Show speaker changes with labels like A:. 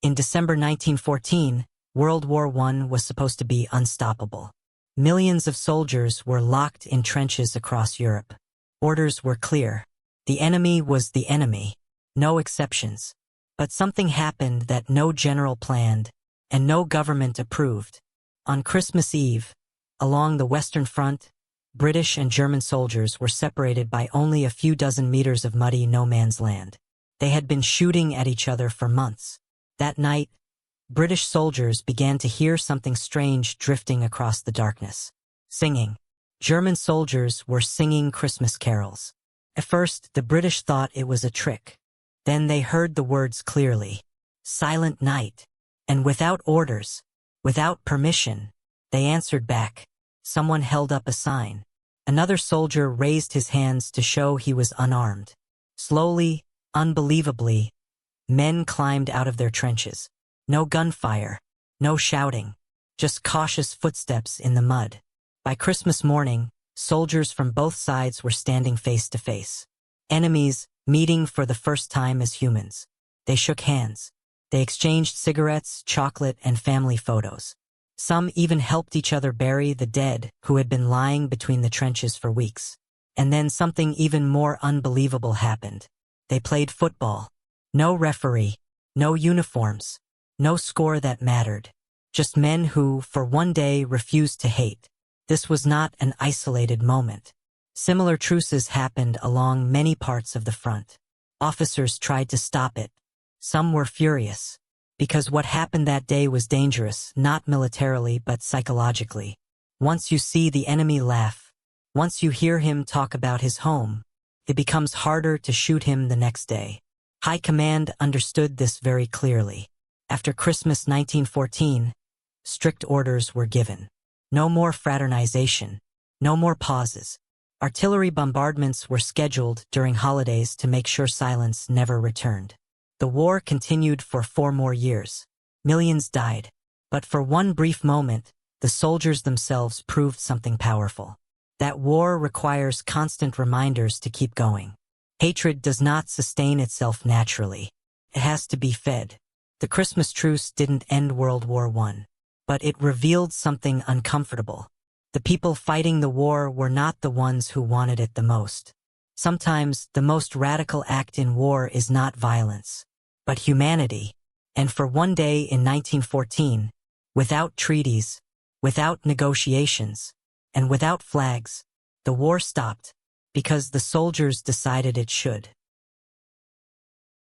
A: In December 1914, World War I was supposed to be unstoppable. Millions of soldiers were locked in trenches across Europe. Orders were clear. The enemy was the enemy. No exceptions. But something happened that no general planned, and no government approved. On Christmas Eve, along the Western Front, British and German soldiers were separated by only a few dozen meters of muddy no-man's land. They had been shooting at each other for months. That night, British soldiers began to hear something strange drifting across the darkness. Singing. German soldiers were singing Christmas carols. At first, the British thought it was a trick. Then they heard the words clearly. Silent night. And without orders, without permission, they answered back. Someone held up a sign. Another soldier raised his hands to show he was unarmed. Slowly, unbelievably, men climbed out of their trenches. No gunfire, no shouting, just cautious footsteps in the mud. By Christmas morning, soldiers from both sides were standing face to face. Enemies meeting for the first time as humans. They shook hands. They exchanged cigarettes, chocolate, and family photos. Some even helped each other bury the dead who had been lying between the trenches for weeks. And then something even more unbelievable happened. They played football. No referee, no uniforms, no score that mattered. Just men who, for one day, refused to hate. This was not an isolated moment. Similar truces happened along many parts of the front. Officers tried to stop it. Some were furious, because what happened that day was dangerous, not militarily but psychologically. Once you see the enemy laugh, once you hear him talk about his home, it becomes harder to shoot him the next day. High Command understood this very clearly. After Christmas 1914, strict orders were given. No more fraternization, no more pauses. Artillery bombardments were scheduled during holidays to make sure silence never returned. The war continued for 4 more years. Millions died. But for one brief moment, the soldiers themselves proved something powerful. That war requires constant reminders to keep going. Hatred does not sustain itself naturally. It has to be fed. The Christmas Truce didn't end World War I, but it revealed something uncomfortable. The people fighting the war were not the ones who wanted it the most. Sometimes the most radical act in war is not violence, but humanity. And for one day in 1914, without treaties, without negotiations, and without flags, the war stopped, because the soldiers decided it should.